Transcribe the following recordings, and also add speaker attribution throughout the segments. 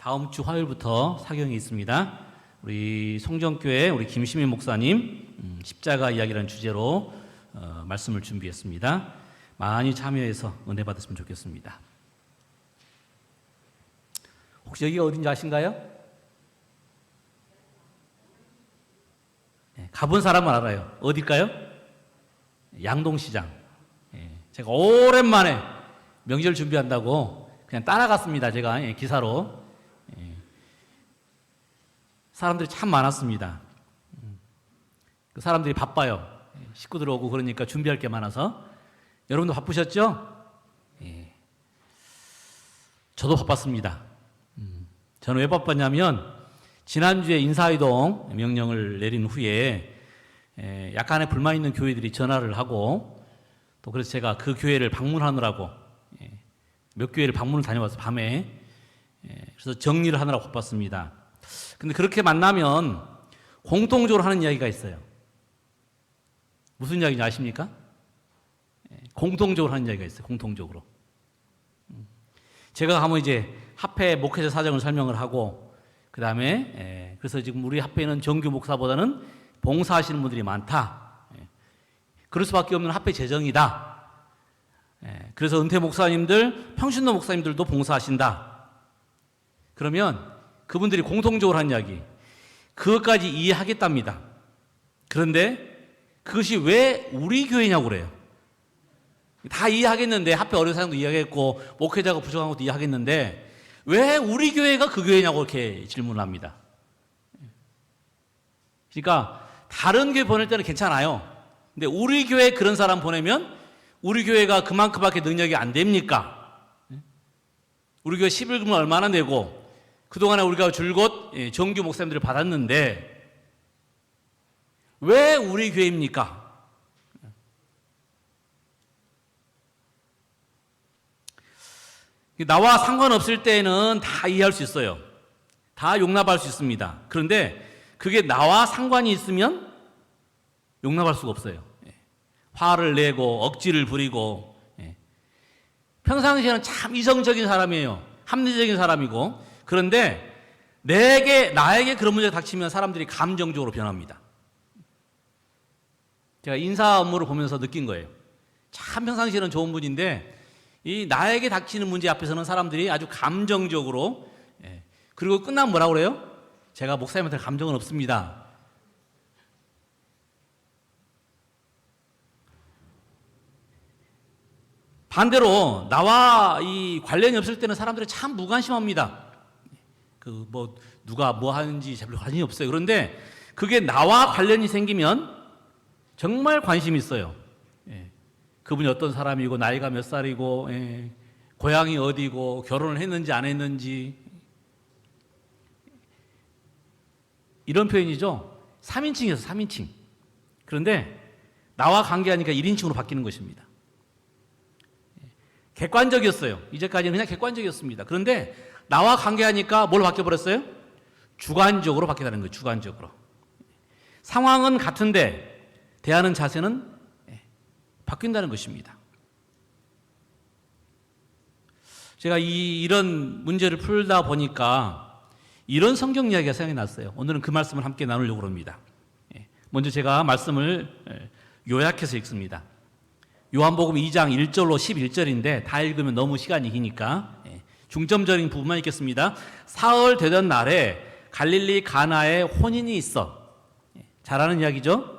Speaker 1: 다음 주 화요일부터 사경이 있습니다. 우리 송정교회 우리 김시민 목사님 십자가 이야기라는 주제로 말씀을 준비했습니다. 많이 참여해서 은혜 받으시면 좋겠습니다. 혹시 여기가 어딘지 아신가요? 네, 가본 사람은 알아요. 어딜까요? 양동시장. 제가 오랜만에 명절 준비한다고 그냥 따라갔습니다. 제가 기사로. 사람들이 참 많았습니다. 그 사람들이 바빠요. 식구들 오고 그러니까 준비할 게 많아서. 여러분도 바쁘셨죠? 저도 바빴습니다. 저는 왜 바빴냐면 지난주에 인사이동 명령을 내린 후에 약간의 불만 있는 교회들이 전화를 하고 또 그래서 제가 그 교회를 방문하느라고 몇 교회를 방문을 다녀와서 밤에 그래서 정리를 하느라고 바빴습니다. 근데 그렇게 만나면 공통적으로 하는 이야기가 있어요. 무슨 이야기인지 아십니까? 공통적으로 하는 이야기가 있어요. 공통적으로. 제가 가면 이제 합회 목회자 사정을 설명을 하고 그 다음에 그래서 지금 우리 합회는 정규 목사보다는 봉사하시는 분들이 많다. 그럴 수밖에 없는 합회 재정이다. 그래서 은퇴 목사님들, 평신도 목사님들도 봉사하신다. 그러면 그분들이 공통적으로 한 이야기, 그것까지 이해하겠답니다. 그런데 그것이 왜 우리 교회냐고 그래요. 다 이해하겠는데, 합회 어려운 사람도 이해하겠고 목회자가 부족한 것도 이해하겠는데 왜 우리 교회가 그 교회냐고 이렇게 질문을 합니다. 그러니까 다른 교회 보낼 때는 괜찮아요. 근데 우리 교회에 그런 사람 보내면 우리 교회가 그만큼밖에 능력이 안 됩니까? 우리 교회 11금을 얼마나 내고 그동안에 우리가 줄곧 정규 목사님들을 받았는데 왜 우리 교회입니까? 나와 상관없을 때는 다 이해할 수 있어요. 다 용납할 수 있습니다. 그런데 그게 나와 상관이 있으면 용납할 수가 없어요. 화를 내고 억지를 부리고 평상시에는 참 이성적인 사람이에요. 합리적인 사람이고 그런데 나에게 그런 문제가 닥치면 사람들이 감정적으로 변합니다. 제가 인사 업무를 보면서 느낀 거예요. 참 평상시에는 좋은 분인데 이 나에게 닥치는 문제 앞에서는 사람들이 아주 감정적으로 그리고 끝나면 뭐라고 그래요? 제가 목사님한테 감정은 없습니다. 반대로 나와 이 관련이 없을 때는 사람들이 참 무관심합니다. 누가 뭐 하는지 잘 관심이 없어요. 그런데 그게 나와 관련이 생기면 정말 관심이 있어요. 그분이 어떤 사람이고 나이가 몇 살이고 고향이 어디고 결혼을 했는지 안 했는지 이런 표현이죠. 3인칭이어서 3인칭. 그런데 나와 관계하니까 1인칭으로 바뀌는 것입니다. 객관적이었어요. 이제까지는 그냥 객관적이었습니다. 그런데 나와 관계하니까 뭘 바뀌어버렸어요? 주관적으로 바뀌다는 거예요. 주관적으로. 상황은 같은데 대하는 자세는 바뀐다는 것입니다. 제가 이런 문제를 풀다 보니까 이런 성경 이야기가 생각이 났어요. 오늘은 그 말씀을 함께 나누려고 합니다. 먼저 제가 말씀을 요약해서 읽습니다. 요한복음 2장 1절로 11절인데 다 읽으면 너무 시간이 기니까 중점적인 부분만 읽겠습니다. 사흘 되던 날에 갈릴리 가나에 혼인이 있어. 잘 아는 이야기죠.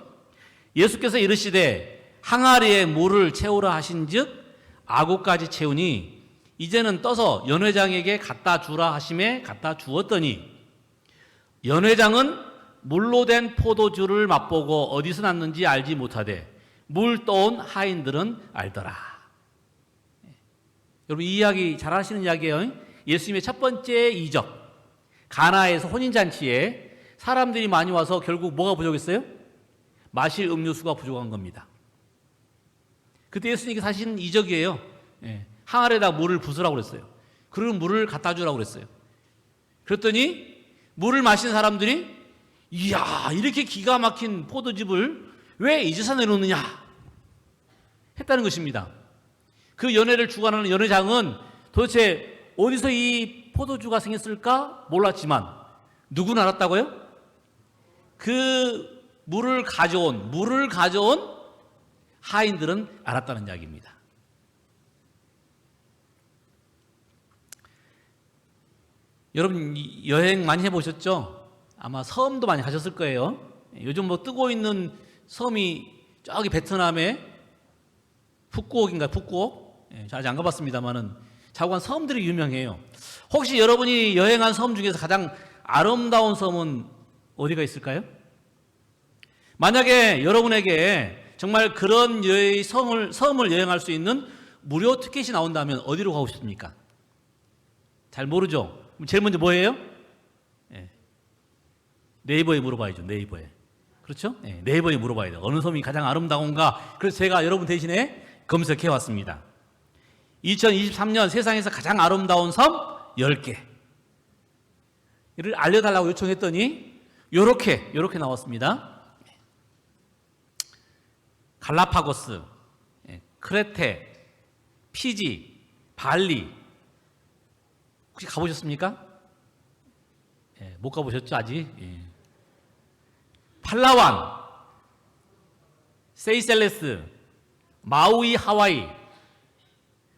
Speaker 1: 예수께서 이르시되 항아리에 물을 채우라 하신즉 아구까지 채우니 이제는 떠서 연회장에게 갖다 주라 하심에 갖다 주었더니 연회장은 물로 된 포도주를 맛보고 어디서 났는지 알지 못하되 물 떠온 하인들은 알더라. 여러분 이 이야기 잘 아시는 이야기예요. 예수님의 첫 번째 이적 가나에서 혼인잔치에 사람들이 많이 와서 결국 뭐가 부족했어요? 마실 음료수가 부족한 겁니다. 그때 예수님께서 하신 이적이에요. 항아리에다 물을 부으라고 그랬어요. 그리고 물을 갖다 주라고 그랬어요. 그랬더니 물을 마신 사람들이 이야 이렇게 기가 막힌 포도즙을 왜 이제서 내놓느냐 했다는 것입니다. 그 연회를 주관하는 연회장은 도대체 어디서 이 포도주가 생겼을까 몰랐지만 누구는 알았다고요? 그 물을 가져온 하인들은 알았다는 이야기입니다. 여러분 여행 많이 해보셨죠? 아마 섬도 많이 가셨을 거예요. 요즘 뭐 뜨고 있는 섬이 저기 베트남의 푸꾸옥인가요? 푸꾸옥? 아직 안 가봤습니다만은 자고한 섬들이 유명해요. 혹시 여러분이 여행한 섬 중에서 가장 아름다운 섬은 어디가 있을까요? 만약에 여러분에게 정말 그런 섬을 여행할 수 있는 무료 티켓이 나온다면 어디로 가고 싶습니까? 잘 모르죠? 제일 먼저 뭐예요? 네이버에 물어봐야죠. 네이버에. 그렇죠? 네이버에 물어봐야 돼요. 어느 섬이 가장 아름다운가? 그래서 제가 여러분 대신에 검색해 왔습니다. 2023년 세상에서 가장 아름다운 섬 10개. 이를 알려달라고 요청했더니 요렇게 나왔습니다. 갈라파고스, 크레테, 피지, 발리. 혹시 가보셨습니까? 못 가보셨죠 아직? 팔라완, 세이셀레스, 마우이 하와이,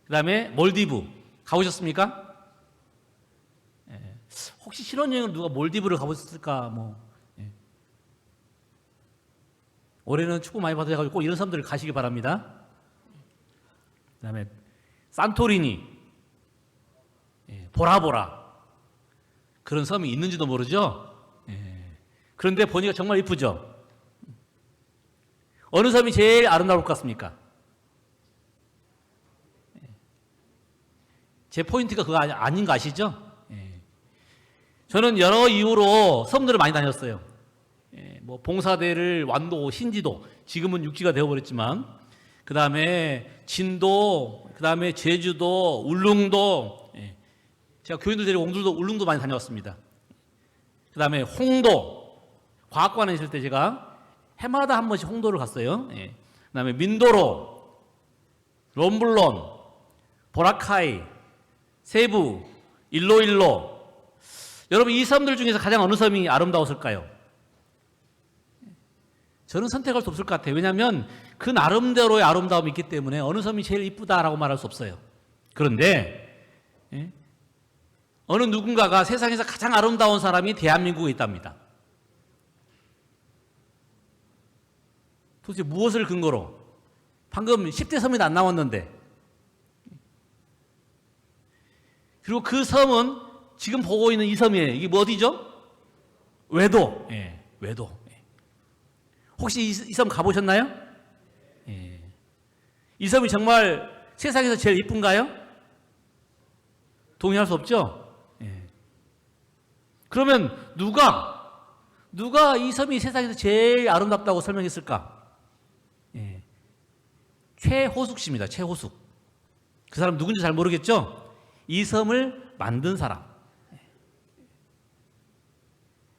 Speaker 1: 그 다음에 몰디브 가보셨습니까? 혹시 신혼여행을 누가 몰디브를 가보셨을까? 올해는 축구 많이 받아가지고 꼭 이런 섬들을 가시기 바랍니다. 그 다음에 산토리니, 보라보라 그런 섬이 있는지도 모르죠. 그런데 보니까 정말 이쁘죠. 어느 섬이 제일 아름다울 것 같습니까? 제 포인트가 그거 아닌 거 아시죠? 저는 여러 이유로 섬들을 많이 다녔어요. 뭐 봉사대를 완도, 신지도, 지금은 육지가 되어버렸지만, 그 다음에 진도, 그 다음에 제주도, 울릉도, 제가 교인들 데리고 울릉도 많이 다녀왔습니다. 그 다음에 홍도, 과학관에 있을 때 제가 해마다 한 번씩 홍도를 갔어요. 그 다음에 민도로, 롬블론, 보라카이, 세부, 일로일로. 여러분 이 섬들 중에서 가장 어느 섬이 아름다웠을까요? 저는 선택할 수 없을 것 같아요. 왜냐하면 그 나름대로의 아름다움이 있기 때문에 어느 섬이 제일 이쁘다라고 말할 수 없어요. 그런데 어느 누군가가 세상에서 가장 아름다운 사람이 대한민국에 있답니다. 도대체 무엇을 근거로? 방금 10대 섬이 안 나왔는데. 그리고 그 섬은 지금 보고 있는 이 섬이에요. 이게 뭐 어디죠? 외도. 외도. 혹시 이 섬 가보셨나요? 이 섬이 정말 세상에서 제일 이쁜가요? 동의할 수 없죠? 그러면 누가 이 섬이 세상에서 제일 아름답다고 설명했을까? 최호숙 씨입니다. 최호숙. 그 사람 누군지 잘 모르겠죠? 이 섬을 만든 사람.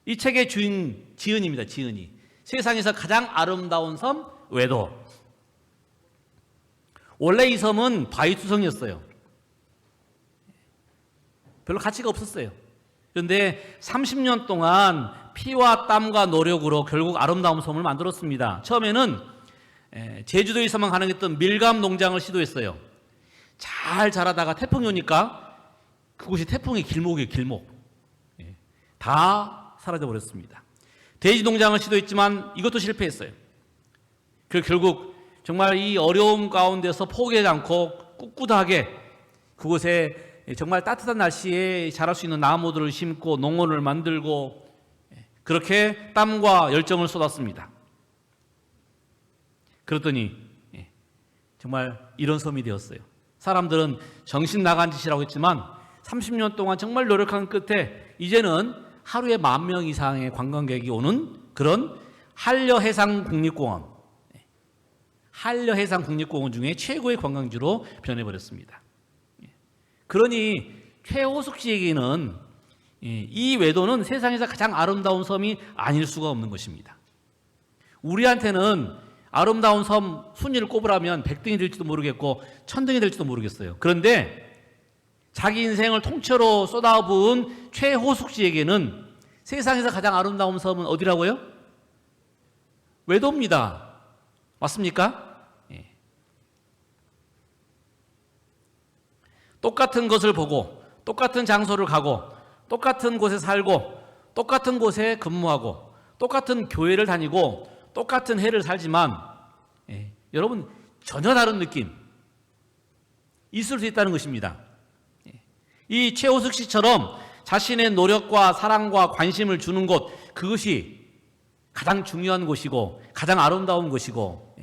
Speaker 1: 이 책의 주인 지은입니다. 지은이. 세상에서 가장 아름다운 섬 외도. 원래 이 섬은 바위투성이었어요. 별로 가치가 없었어요. 그런데 30년 동안 피와 땀과 노력으로 결국 아름다운 섬을 만들었습니다. 처음에는 제주도에서만 가능했던 밀감 농장을 시도했어요. 잘 자라다가 태풍이 오니까 그곳이 태풍의 길목이에요. 길목. 다 사라져버렸습니다. 돼지 농장을 시도했지만 이것도 실패했어요. 그래서 결국 정말 이 어려움 가운데서 포기하지 않고 꿋꿋하게 그곳에 정말 따뜻한 날씨에 자랄 수 있는 나무들을 심고 농원을 만들고 그렇게 땀과 열정을 쏟았습니다. 그랬더니 정말 이런 섬이 되었어요. 사람들은 정신 나간 짓이라고 했지만 30년 동안 정말 노력한 끝에 이제는 하루에 10,000명 이상의 관광객이 오는 그런 한려해상국립공원, 한려해상국립공원 중에 최고의 관광지로 변해버렸습니다. 그러니 최호숙 씨에게는 이 외도는 세상에서 가장 아름다운 섬이 아닐 수가 없는 것입니다. 우리한테는 아름다운 섬 순위를 꼽으라면 100등이 될지도 모르겠고 1000등이 될지도 모르겠어요. 그런데 자기 인생을 통째로 쏟아부은 최호숙 씨에게는 세상에서 가장 아름다운 섬은 어디라고요? 외도입니다. 맞습니까? 예. 똑같은 것을 보고 똑같은 장소를 가고 똑같은 곳에 살고 똑같은 곳에 근무하고 똑같은 교회를 다니고 똑같은 해를 살지만 여러분 전혀 다른 느낌 있을 수 있다는 것입니다. 이 최호숙 씨처럼 자신의 노력과 사랑과 관심을 주는 곳, 그것이 가장 중요한 곳이고 가장 아름다운 곳이고,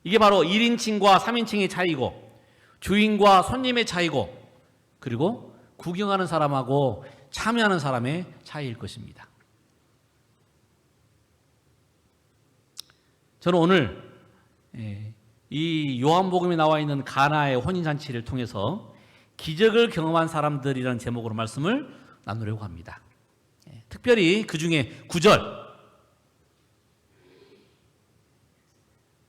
Speaker 1: 이게 바로 1인칭과 3인칭의 차이고 주인과 손님의 차이고, 그리고 구경하는 사람하고 참여하는 사람의 차이일 것입니다. 저는 오늘 이 요한복음에 나와 있는 가나의 혼인잔치를 통해서 기적을 경험한 사람들이라는 제목으로 말씀을 나누려고 합니다. 특별히 그 중에 9절,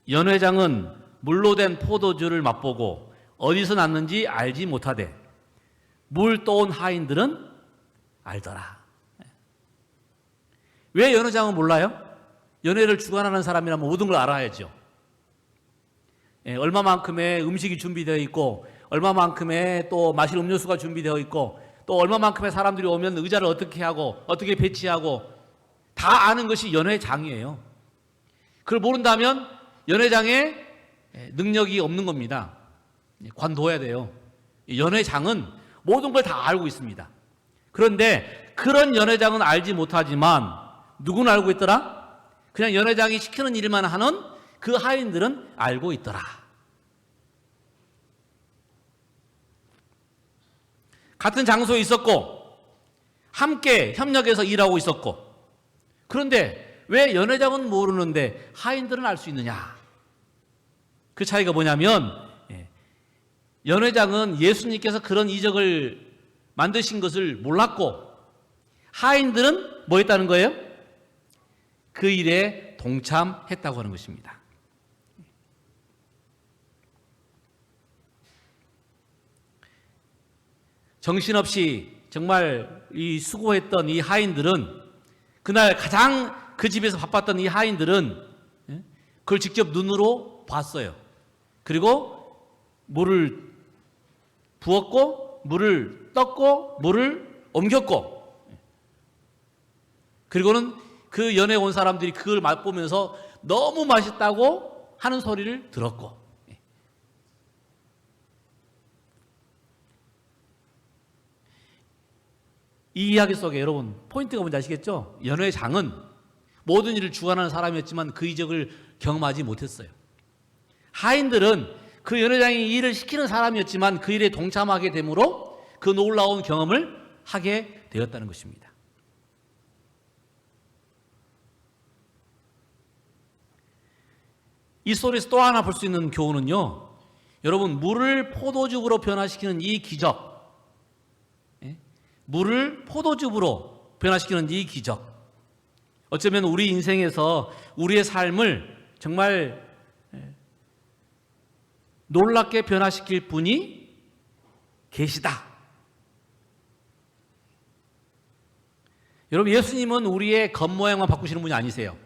Speaker 1: 연회장은 물로 된 포도주를 맛보고 어디서 났는지 알지 못하되 물 떠온 하인들은 알더라. 왜 연회장은 몰라요? 연회를 주관하는 사람이라면 모든 걸 알아야죠. 얼마만큼의 음식이 준비되어 있고 얼마만큼의 또 마실 음료수가 준비되어 있고 또 얼마만큼의 사람들이 오면 의자를 어떻게 하고 어떻게 배치하고 다 아는 것이 연회장이에요. 그걸 모른다면 연회장에 능력이 없는 겁니다. 관둬야 돼요. 연회장은 모든 걸 다 알고 있습니다. 그런데 그런 연회장은 알지 못하지만 누구는 알고 있더라? 그냥 연회장이 시키는 일만 하는 그 하인들은 알고 있더라. 같은 장소에 있었고 함께 협력해서 일하고 있었고, 그런데 왜 연회장은 모르는데 하인들은 알 수 있느냐? 그 차이가 뭐냐면 연회장은 예수님께서 그런 이적을 만드신 것을 몰랐고 하인들은 뭐 했다는 거예요? 그 일에 동참했다고 하는 것입니다. 정신없이 정말 이 수고했던 이 하인들은, 그날 가장 그 집에서 바빴던 이 하인들은 그걸 직접 눈으로 봤어요. 그리고 물을 부었고 물을 떴고 물을 옮겼고, 그리고는 그 연회 온 사람들이 그걸 맛보면서 너무 맛있다고 하는 소리를 들었고, 이 이야기 속에 여러분 포인트가 뭔지 아시겠죠? 연회장은 모든 일을 주관하는 사람이었지만 그 이적을 경험하지 못했어요. 하인들은 그 연회장이 일을 시키는 사람이었지만 그 일에 동참하게 되므로 그 놀라운 경험을 하게 되었다는 것입니다. 이 스토리에서 또 하나 볼 수 있는 교훈은요, 여러분 물을 포도즙으로 변화시키는 이 기적, 물을 포도즙으로 변화시키는 이 기적, 어쩌면 우리 인생에서 우리의 삶을 정말 놀랍게 변화시킬 분이 계시다. 여러분, 예수님은 우리의 겉모양만 바꾸시는 분이 아니세요.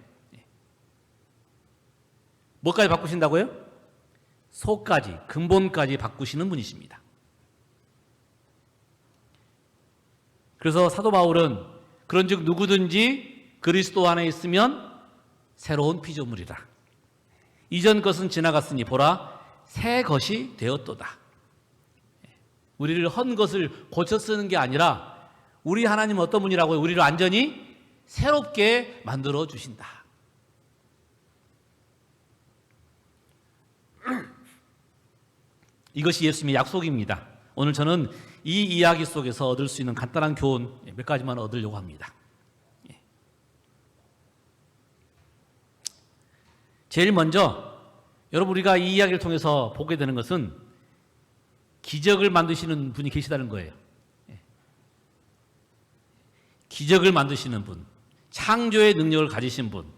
Speaker 1: 뭐까지 바꾸신다고요? 속까지, 근본까지 바꾸시는 분이십니다. 그래서 사도 바울은 그런즉 누구든지 그리스도 안에 있으면 새로운 피조물이라. 이전 것은 지나갔으니 보라 새 것이 되었도다. 우리를 헌 것을 고쳐 쓰는 게 아니라 우리 하나님은 어떤 분이라고요? 우리를 완전히 새롭게 만들어 주신다. 이것이 예수님의 약속입니다. 오늘 저는 이 이야기 속에서 얻을 수 있는 간단한 교훈 몇 가지만 얻으려고 합니다. 제일 먼저 여러분, 우리가 이 이야기를 통해서 보게 되는 것은 기적을 만드시는 분이 계시다는 거예요. 기적을 만드시는 분, 창조의 능력을 가지신 분,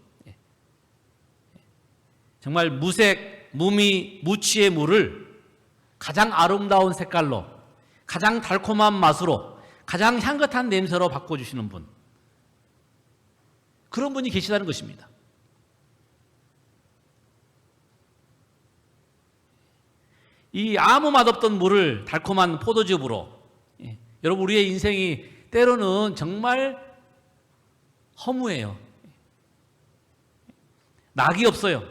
Speaker 1: 정말 무색, 무미, 무취의 물을 가장 아름다운 색깔로, 가장 달콤한 맛으로, 가장 향긋한 냄새로 바꿔주시는 분, 그런 분이 계시다는 것입니다. 이 아무 맛없던 물을 달콤한 포도즙으로, 여러분, 우리의 인생이 때로는 정말 허무해요. 낙이 없어요.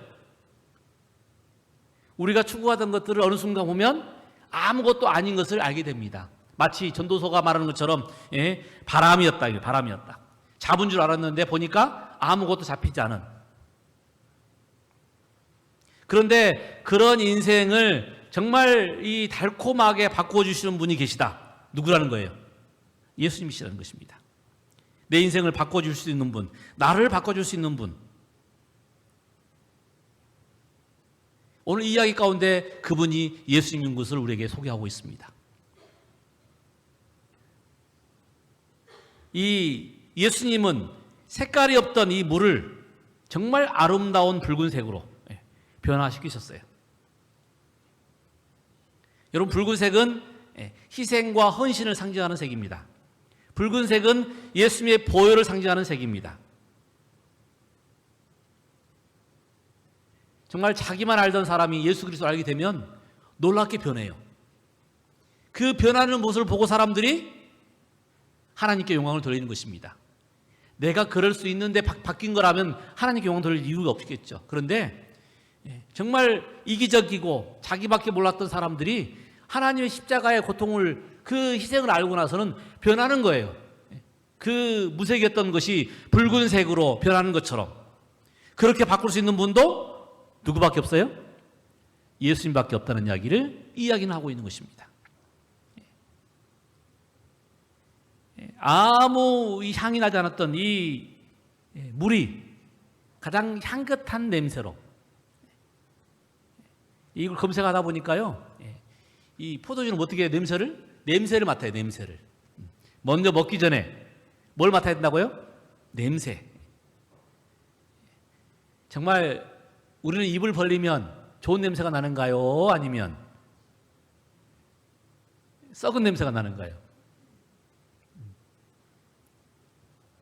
Speaker 1: 우리가 추구하던 것들을 어느 순간 보면 아무것도 아닌 것을 알게 됩니다. 마치 전도서가 말하는 것처럼 바람이었다. 이게 바람이었다. 잡은 줄 알았는데 보니까 아무것도 잡히지 않은. 그런데 그런 인생을 정말 이 달콤하게 바꿔주시는 분이 계시다. 누구라는 거예요? 예수님이시라는 것입니다. 내 인생을 바꿔줄 수 있는 분, 나를 바꿔줄 수 있는 분. 오늘 이 이야기 가운데 그분이 예수님인 것을 우리에게 소개하고 있습니다. 이 예수님은 색깔이 없던 이 물을 정말 아름다운 붉은색으로 변화시키셨어요. 여러분, 붉은색은 희생과 헌신을 상징하는 색입니다. 붉은색은 예수님의 보혈을 상징하는 색입니다. 정말 자기만 알던 사람이 예수 그리스도를 알게 되면 놀랍게 변해요. 그 변하는 모습을 보고 사람들이 하나님께 영광을 돌리는 것입니다. 내가 그럴 수 있는데 바뀐 거라면 하나님께 영광 돌릴 이유가 없겠죠. 그런데 정말 이기적이고 자기밖에 몰랐던 사람들이 하나님의 십자가의 고통을, 그 희생을 알고 나서는 변하는 거예요. 그 무색이었던 것이 붉은색으로 변하는 것처럼 그렇게 바꿀 수 있는 분도 누구밖에 없어요? 예수님밖에 없다는 이야기를 이야기는 하고 있는 것입니다. 아무 향이 나지 않았던 이 물이 가장 향긋한 냄새로, 이걸 검색하다 보니까요, 이 포도주는 어떻게 냄새를 맡아요. 냄새를 먼저 먹기 전에 뭘 맡아야 된다고요? 냄새. 정말 우리는 입을 벌리면 좋은 냄새가 나는가요? 아니면 썩은 냄새가 나는가요?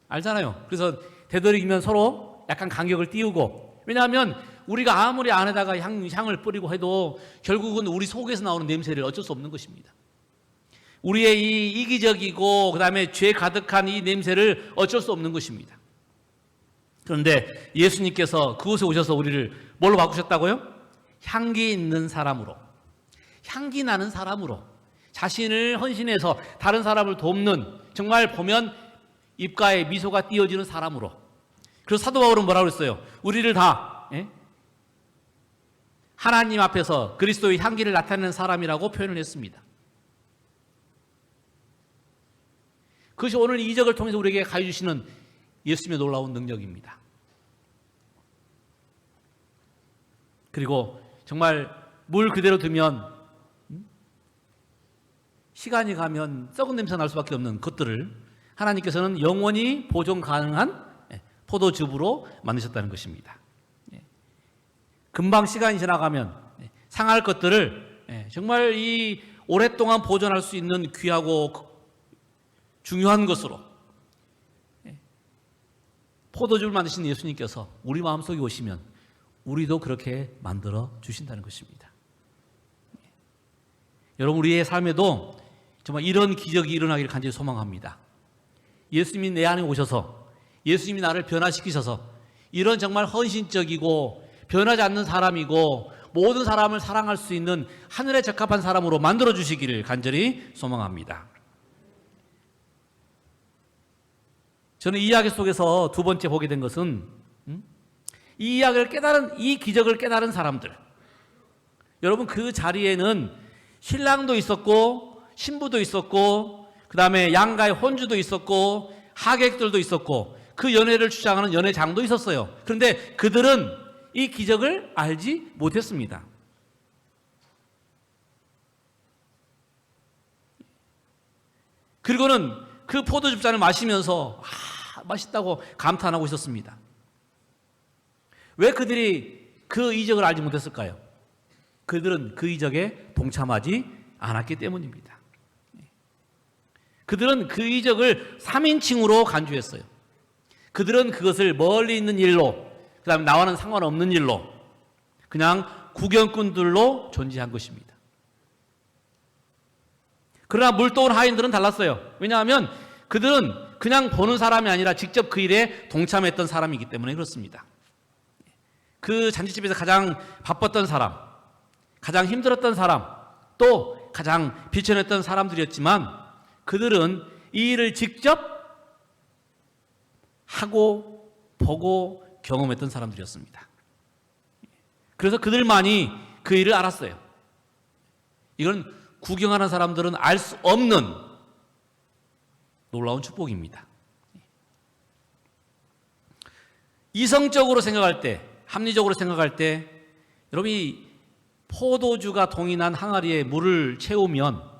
Speaker 1: 알잖아요. 그래서 되도록이면 서로 약간 간격을 띄우고, 왜냐하면 우리가 아무리 안에다가 향을 뿌리고 해도 결국은 우리 속에서 나오는 냄새를 어쩔 수 없는 것입니다. 우리의 이 이기적이고 그 다음에 죄 가득한 이 냄새를 어쩔 수 없는 것입니다. 그런데 예수님께서 그곳에 오셔서 우리를 뭘로 바꾸셨다고요? 향기 있는 사람으로, 향기 나는 사람으로, 자신을 헌신해서 다른 사람을 돕는, 정말 보면 입가에 미소가 띄어지는 사람으로. 그래서 사도 바울은 뭐라고 그랬어요? 우리를 다 하나님 앞에서 그리스도의 향기를 나타내는 사람이라고 표현을 했습니다. 그것이 오늘 이 이적을 통해서 우리에게 가해주시는 예수님의 놀라운 능력입니다. 그리고 정말 물 그대로 두면 시간이 가면 썩은 냄새 날 수밖에 없는 것들을 하나님께서는 영원히 보존 가능한 포도즙으로 만드셨다는 것입니다. 금방 시간이 지나가면 상할 것들을 정말 이 오랫동안 보존할 수 있는 귀하고 중요한 것으로 포도즙을 만드신 예수님께서 우리 마음속에 오시면 우리도 그렇게 만들어 주신다는 것입니다. 여러분, 우리의 삶에도 정말 이런 기적이 일어나기를 간절히 소망합니다. 예수님이 내 안에 오셔서, 예수님이 나를 변화시키셔서 이런 정말 헌신적이고 변하지 않는 사람이고 모든 사람을 사랑할 수 있는 하늘에 적합한 사람으로 만들어 주시기를 간절히 소망합니다. 저는 이 이야기 속에서 두 번째 보게 된 것은 이 이야기를 깨달은, 이 기적을 깨달은 사람들. 여러분, 그 자리에는 신랑도 있었고 신부도 있었고 그 다음에 양가의 혼주도 있었고 하객들도 있었고 그 연회를 주장하는 연회장도 있었어요. 그런데 그들은 이 기적을 알지 못했습니다. 그리고는 그 포도즙 잔을 마시면서 맛있다고 감탄하고 있었습니다. 왜 그들이 그 이적을 알지 못했을까요? 그들은 그 이적에 동참하지 않았기 때문입니다. 그들은 그 이적을 3인칭으로 간주했어요. 그들은 그것을 멀리 있는 일로, 그 다음에 나와는 상관없는 일로, 그냥 구경꾼들로 존재한 것입니다. 그러나 물도온 하인들은 달랐어요. 왜냐하면 그들은 그냥 보는 사람이 아니라 직접 그 일에 동참했던 사람이기 때문에 그렇습니다. 그 잔치집에서 가장 바빴던 사람, 가장 힘들었던 사람, 또 가장 비천했던 사람들이었지만 그들은 이 일을 직접 하고 보고 경험했던 사람들이었습니다. 그래서 그들만이 그 일을 알았어요. 이건 구경하는 사람들은 알 수 없는 놀라운 축복입니다. 이성적으로 생각할 때, 합리적으로 생각할 때, 여러분이 포도주가 동이 난 항아리에 물을 채우면,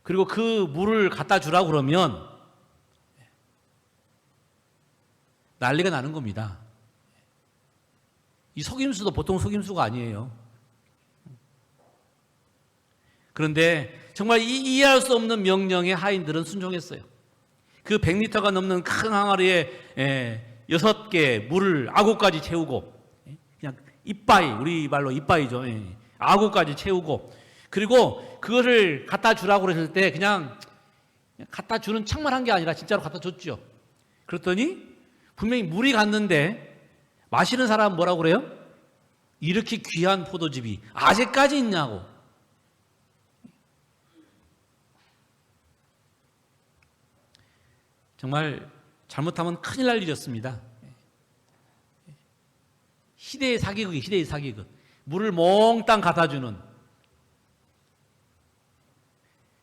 Speaker 1: 그리고 그 물을 갖다 주라고 그러면 난리가 나는 겁니다. 이 속임수도 보통 속임수가 아니에요. 그런데 정말 이해할 수 없는 명령에 하인들은 순종했어요. 그 100리터가 넘는 큰 항아리에 6개 물을 아구까지 채우고, 그냥 이빠이, 우리 말로 이빠이죠. 아구까지 채우고, 그리고 그거를 갖다 주라고 했을 때 그냥 갖다 주는 척만 한 게 아니라 진짜로 갖다 줬죠. 그랬더니 분명히 물이 갔는데 마시는 사람은 뭐라고 그래요? 이렇게 귀한 포도즙이 아직까지 있냐고. 정말 잘못하면 큰일 날 일이었습니다. 시대의 사기극이 시대의 사기극. 물을 몽땅 갖다 주는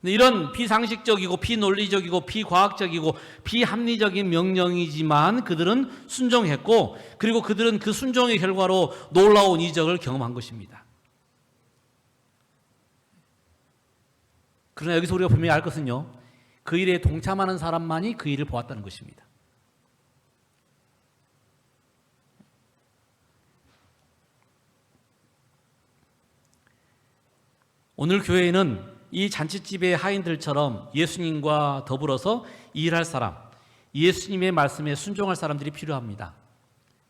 Speaker 1: 이런 비상식적이고 비논리적이고 비과학적이고 비합리적인 명령이지만 그들은 순종했고, 그리고 그들은 그 순종의 결과로 놀라운 이적을 경험한 것입니다. 그러나 여기서 우리가 분명히 알 것은요, 그 일에 동참하는 사람만이 그 일을 보았다는 것입니다. 오늘 교회에는 이 잔치집의 하인들처럼 예수님과 더불어서 일할 사람, 예수님의 말씀에 순종할 사람들이 필요합니다.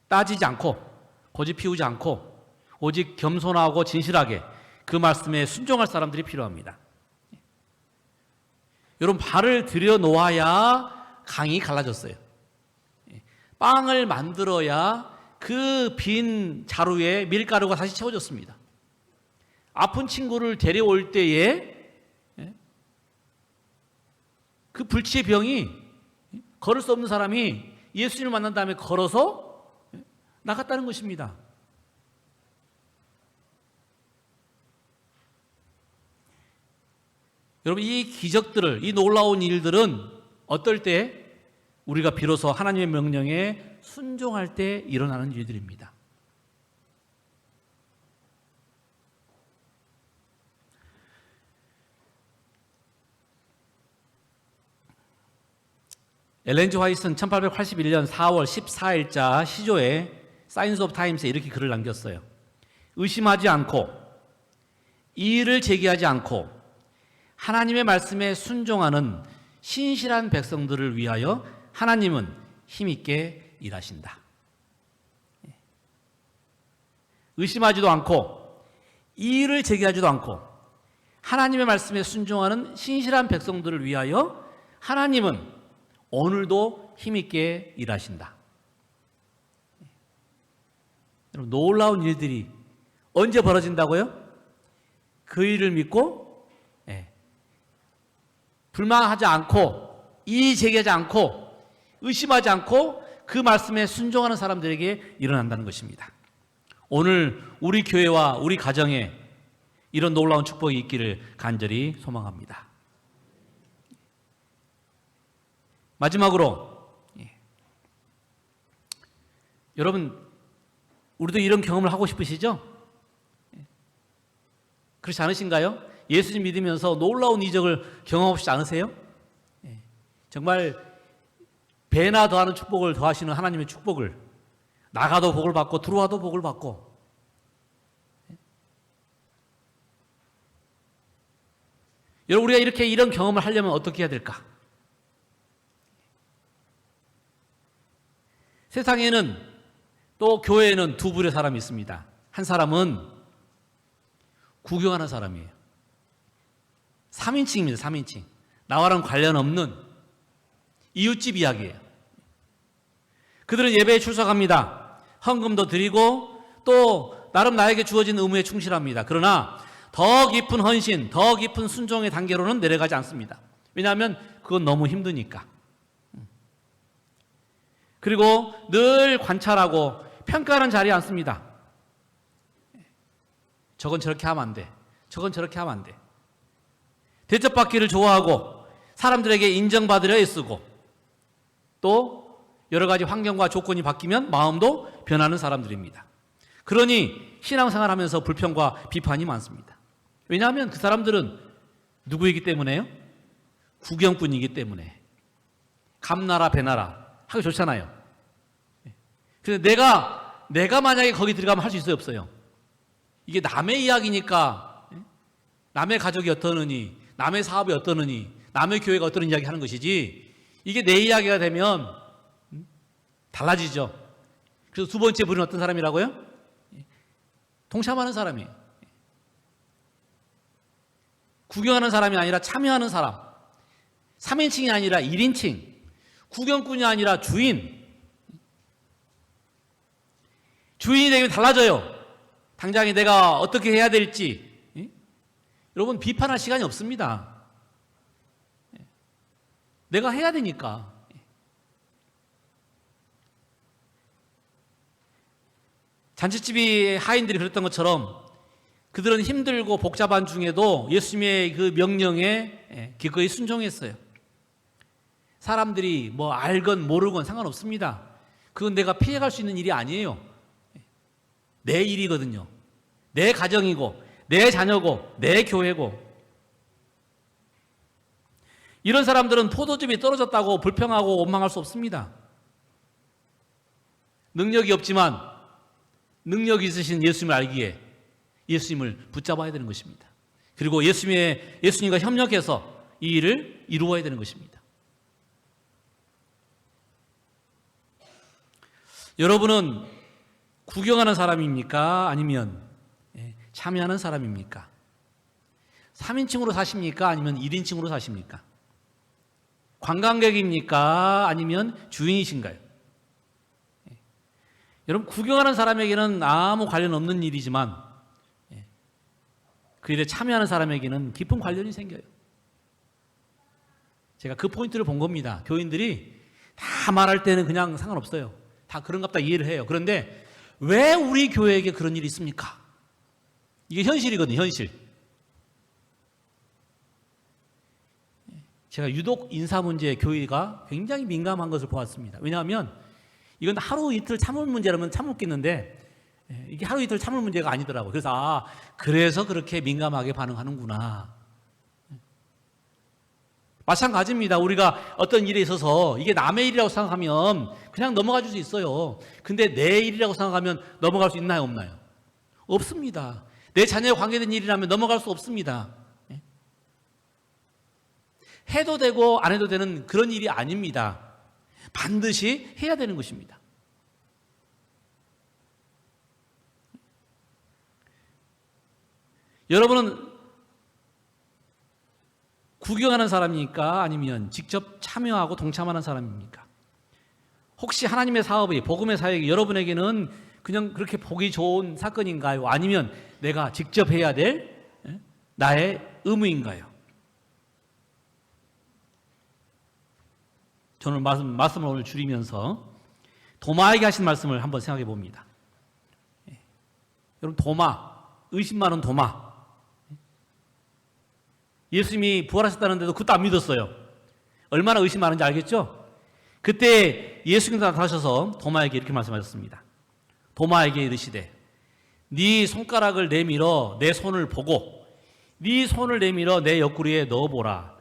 Speaker 1: 따지지 않고, 고집 피우지 않고, 오직 겸손하고 진실하게 그 말씀에 순종할 사람들이 필요합니다. 여러분, 발을 들여놓아야 강이 갈라졌어요. 빵을 만들어야 그 빈 자루에 밀가루가 다시 채워졌습니다. 아픈 친구를 데려올 때에 그 불치의 병이 걸을 수 없는 사람이 예수님을 만난 다음에 걸어서 나갔다는 것입니다. 여러분, 이 기적들을, 이 놀라운 일들은 어떨 때 우리가 비로소 하나님의 명령에 순종할 때 일어나는 일들입니다. 엘렌 G 화이트는 1881년 4월 14일자 시조에 사이언스 오브 타임스에 이렇게 글을 남겼어요. 의심하지 않고, 이의를 제기하지 않고 하나님의 말씀에 순종하는 신실한 백성들을 위하여 하나님은 힘있게 일하신다. 의심하지도 않고 이의를 제기하지도 않고 하나님의 말씀에 순종하는 신실한 백성들을 위하여 하나님은 오늘도 힘있게 일하신다. 여러분, 놀라운 일들이 언제 벌어진다고요? 그 일을 믿고 불만하지 않고 이의 제기하지 않고 의심하지 않고 그 말씀에 순종하는 사람들에게 일어난다는 것입니다. 오늘 우리 교회와 우리 가정에 이런 놀라운 축복이 있기를 간절히 소망합니다. 마지막으로 여러분, 우리도 이런 경험을 하고 싶으시죠? 그렇지 않으신가요? 예수님 믿으면서 놀라운 이적을 경험하고 싶지 않으세요? 정말 배나 더하는 축복을 더하시는 하나님의 축복을, 나가도 복을 받고 들어와도 복을 받고 여러분, 우리가 이렇게 이런 경험을 하려면 어떻게 해야 될까? 세상에는 또 교회에는 두 부류의 사람이 있습니다. 한 사람은 구경하는 사람이에요. 3인칭입니다. 3인칭. 나와는 관련 없는 이웃집 이야기예요. 그들은 예배에 출석합니다. 헌금도 드리고 또 나름 나에게 주어진 의무에 충실합니다. 그러나 더 깊은 헌신, 더 깊은 순종의 단계로는 내려가지 않습니다. 왜냐하면 그건 너무 힘드니까. 그리고 늘 관찰하고 평가하는 자리에 앉습니다. 저건 저렇게 하면 안 돼. 저건 저렇게 하면 안 돼. 대접받기를 좋아하고 사람들에게 인정받으려 애쓰고 또 여러 가지 환경과 조건이 바뀌면 마음도 변하는 사람들입니다. 그러니 신앙생활 하면서 불평과 비판이 많습니다. 왜냐하면 그 사람들은 누구이기 때문에요? 구경꾼이기 때문에. 감나라 배나라 하기 좋잖아요. 그래서 내가 만약에 거기 들어가면 할 수 있어요, 없어요? 이게 남의 이야기니까 남의 가족이 어떠느니, 남의 사업이 어떠느니, 남의 교회가 어떠는 이야기 하는 것이지 이게 내 이야기가 되면 달라지죠. 그래서 두 번째 부류는 어떤 사람이라고요? 동참하는 사람이에요. 구경하는 사람이 아니라 참여하는 사람. 3인칭이 아니라 1인칭. 구경꾼이 아니라 주인. 주인이 되면 달라져요. 당장에 내가 어떻게 해야 될지. 여러분, 비판할 시간이 없습니다. 내가 해야 되니까. 잔치집이 하인들이 그랬던 것처럼 그들은 힘들고 복잡한 중에도 예수님의 그 명령에 기꺼이 순종했어요. 사람들이 뭐 알건 모르건 상관없습니다. 그건 내가 피해갈 수 있는 일이 아니에요. 내 일이거든요. 내 가정이고 내 자녀고 내 교회고. 이런 사람들은 포도즙이 떨어졌다고 불평하고 원망할 수 없습니다. 능력이 없지만 능력이 있으신 예수님을 알기에 예수님을 붙잡아야 되는 것입니다. 그리고 예수님과 협력해서 이 일을 이루어야 되는 것입니다. 여러분은 구경하는 사람입니까? 아니면 참여하는 사람입니까? 3인칭으로 사십니까? 아니면 1인칭으로 사십니까? 관광객입니까? 아니면 주인이신가요? 여러분, 구경하는 사람에게는 아무 관련 없는 일이지만 그 일에 참여하는 사람에게는 깊은 관련이 생겨요. 제가 그 포인트를 본 겁니다. 교인들이 다 말할 때는 그냥 상관없어요. 다 그런갑다 이해를 해요. 그런데 왜 우리 교회에게 그런 일이 있습니까? 이게 현실이거든요, 현실. 제가 유독 인사 문제에 교회가 굉장히 민감한 것을 보았습니다. 왜냐하면 이건 하루 이틀 참을 문제라면 참을겠는데 이게 하루 이틀 참을 문제가 아니더라고요. 그래서 그래서 그렇게 민감하게 반응하는구나. 마찬가지입니다. 우리가 어떤 일에 있어서 이게 남의 일이라고 생각하면 그냥 넘어가 줄 수 있어요. 근데 내 일이라고 생각하면 넘어갈 수 있나요, 없나요? 없습니다. 내 자녀에 관계된 일이라면 넘어갈 수 없습니다. 해도 되고 안 해도 되는 그런 일이 아닙니다. 반드시 해야 되는 것입니다. 여러분은 구경하는 사람입니까? 아니면 직접 참여하고 동참하는 사람입니까? 혹시 하나님의 사업이, 복음의 사역이 여러분에게는 그냥 그렇게 보기 좋은 사건인가요? 아니면 내가 직접 해야 될 나의 의무인가요? 저는 말씀을 오늘 줄이면서 도마에게 하신 말씀을 한번 생각해 봅니다. 여러분, 도마, 의심 많은 도마. 예수님이 부활하셨다는데도 그것도 안 믿었어요. 얼마나 의심 많은지 알겠죠? 그때 예수님께서 나타나셔서 도마에게 이렇게 말씀하셨습니다. 도마에게 이르시되 네 손가락을 내밀어 내 손을 보고 네 손을 내밀어 내 옆구리에 넣어보라.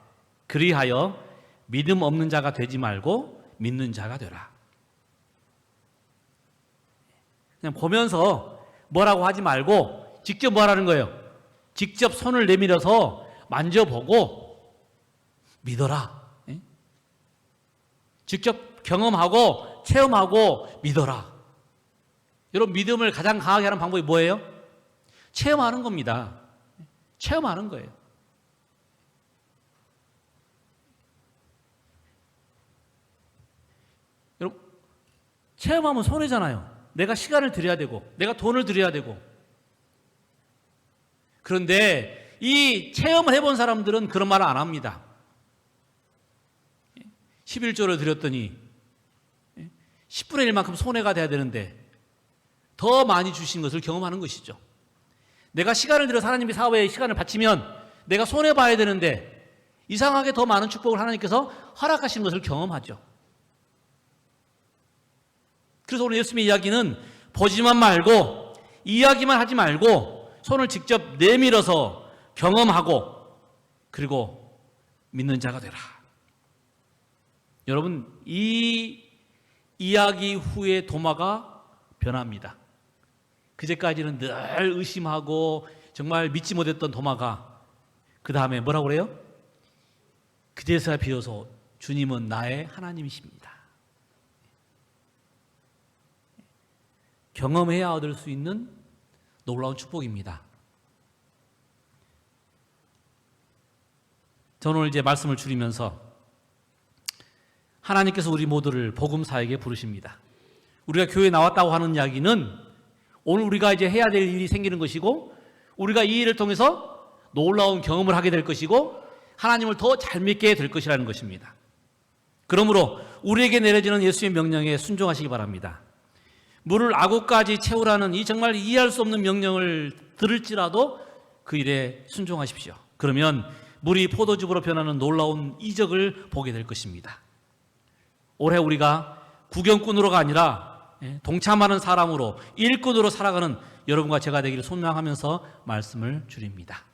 Speaker 1: 그리하여 믿음 없는 자가 되지 말고 믿는 자가 되라. 그냥 보면서 뭐라고 하지 말고 직접 뭐라는 거예요? 직접 손을 내밀어서 만져보고 믿어라. 예? 직접 경험하고 체험하고 믿어라. 여러분, 믿음을 가장 강하게 하는 방법이 뭐예요? 체험하는 겁니다. 체험하는 거예요. 여러분, 체험하면 손해잖아요. 내가 시간을 들여야 되고, 내가 돈을 들여야 되고. 그런데 이 체험을 해본 사람들은 그런 말을 안 합니다. 11조를 드렸더니 10분의 1만큼 손해가 돼야 되는데 더 많이 주신 것을 경험하는 것이죠. 내가 시간을 들여서 하나님의 사업에 시간을 바치면 내가 손해봐야 되는데 이상하게 더 많은 축복을 하나님께서 허락하신 것을 경험하죠. 그래서 오늘 예수님의 이야기는 보지만 말고 이야기만 하지 말고 손을 직접 내밀어서 경험하고 그리고 믿는 자가 되라. 여러분, 이 이야기 후에 도마가 변합니다. 그제까지는 늘 의심하고 정말 믿지 못했던 도마가 그 다음에 뭐라고 그래요? 그제서야 비로소 주님은 나의 하나님이십니다. 경험해야 얻을 수 있는 놀라운 축복입니다. 저는 오늘 이제 말씀을 줄이면서 하나님께서 우리 모두를 복음사에게 부르십니다. 우리가 교회에 나왔다고 하는 이야기는 오늘 우리가 이제 해야 될 일이 생기는 것이고 우리가 이 일을 통해서 놀라운 경험을 하게 될 것이고 하나님을 더 잘 믿게 될 것이라는 것입니다. 그러므로 우리에게 내려지는 예수의 명령에 순종하시기 바랍니다. 물을 아구까지 채우라는 이 정말 이해할 수 없는 명령을 들을지라도 그 일에 순종하십시오. 그러면 물이 포도즙으로 변하는 놀라운 이적을 보게 될 것입니다. 올해 우리가 구경꾼으로가 아니라 동참하는 사람으로 일꾼으로 살아가는 여러분과 제가 되기를 소망하면서 말씀을 줄입니다.